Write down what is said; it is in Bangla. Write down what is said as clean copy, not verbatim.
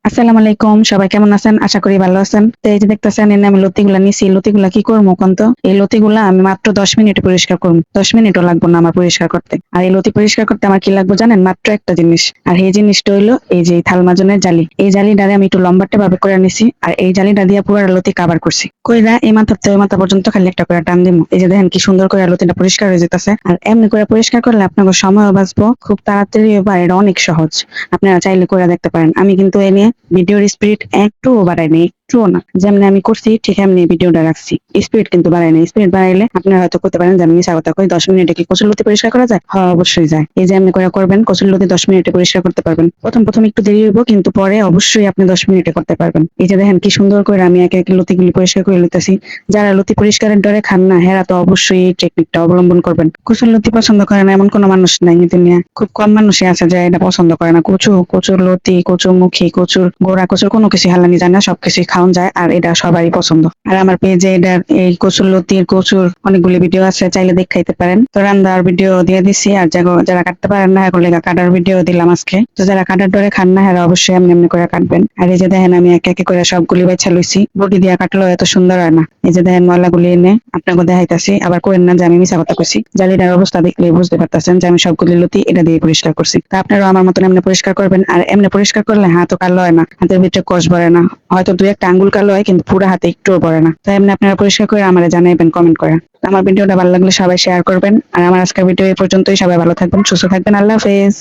আসসালামু আলাইকুম, সবাই কেমন আছেন? আশা করি ভালো আছেন। তো এই যে দেখতেছেন এনে আমি লতিগুলা নিছি। লতিগুলা কি করবো কোন তো? এই লতিগুলা আমি মাত্র 10 মিনিটে পরিষ্কার করবো। 10 মিনিটও লাগবে না আমার পরিষ্কার করতে। আর এই লতি পরিষ্কার করতে আমার কি লাগবে জানেন? মাত্র একটা জিনিস। আর এই জিনিসটা হইলো এই যে থাল মাজনের জালি। এই জালিটারে আমি একটু লম্বাটে ভাবে করে নিছি। আর এই জালিটা দিয়ে পুরো লতি কাভার করছি। কইরা এই মাথা থেকে ওই মাথা পর্যন্ত খালি একটা করে টান দিমু। এই যে দেখেন কি সুন্দর করে লতিটা পরিষ্কার হয়ে যেতেছে। আর এমনি করে পরিষ্কার করলে আপনাকে সময়ও বাঁচবো, খুব তাড়াতাড়ি বা এটা অনেক সহজ। আপনারা চাইলে করে দেখতে পারেন। আমি কিন্তু এ নিয়ে ভিডিওর স্পিড একটুও বাড়াইনি, একটুও না। যেমনি আমি করছি ঠিক এমনি ভিডিওটা রাখছি। স্পিড কিন্তু বাড়াইনি। স্পিড বাড়াইলে আপনারা হয়তো করতে পারেন যে আমি মিশা কথা কই 10 মিনিটে কি কচুরলতি পরিষ্কার করা যায়? হ্যাঁ, অবশ্যই যায়। এই যে এমনি করে করবেন, কচুরলতি 10 মিনিটে পরিষ্কার করতে পারবেন। প্রথম একটু দেরি হইব, কিন্তু পরে অবশ্যই আপনি 10 মিনিটে করতে পারবেন। এই যে দেখেন কি সুন্দর করে আমি একে একে লতিগুলি পরিষ্কার করে লইতেছি। যারা লতি পরিষ্কারের ডরে খান না, হেরা তো অবশ্যই এই টেকনিকটা অবলম্বন করবেন। কচুরলতি পছন্দ করে না এমন কোনো মানুষ নাই এই দুনিয়া। খুব কম মানুষই আছে যে এটা পছন্দ করে না। কচুর লতি, কচুর মুখী, কচুর গোড়া, কচুর কোনো কিছু হালানি যায় না, সবকিছুই খাওয়া যায়। আর এটা সবারই পছন্দ। আর আমার পেজে এটার এই কচুর লতির কচুর অনেকগুলি ভিডিও আছে, চাইলে দেখাইতে পারেন। তো রান্নার ভিডিও দিয়ে দিছি। আর যারা কাটতে পারেন না এগুলো কাটার ভিডিও দিলাম আজকে। তো যারা কাটার ডরে খান না এরা অবশ্যই এমনি এমনি করে কাটবেন। আর এই যে দেখেন আমি একে একে করে সবগুলি বেছে লইছি। বটি দিয়ে কাটলেও এত সুন্দর হয় না। এই যে দেখেন ময়লাগুলি এনে আপনাকে দেখাইতাছি। আবার করেন না যে আমি মিছা কথা কইছি। জালিটার অবস্থা দেখলে বুঝতে পারতেছেন যে আমি সবগুলি লতি এটা দিয়ে পরিষ্কার করছি। তা আপনারাও আমার মতন এমনি পরিষ্কার করবেন। আর এমনি পরিষ্কার করলে হাতও কালো হয় না, হাতের ভিতরে কষ ভরে না। হয়তো দুই একটা আঙ্গুল কালো হয়, কিন্তু পুরো হাতে একটুও ভরে না। তাই এমনি আপনারা পরিষ্কার করে আমারে জানাইবেন কমেন্ট করে। তো আমার ভিডিওটা ভালো লাগলে সবাই শেয়ার করবেন। আর আমার আজকের ভিডিও এই পর্যন্তই। সবাই ভালো থাকবেন, সুস্থ থাকবেন। আল্লাহ হাফেজ।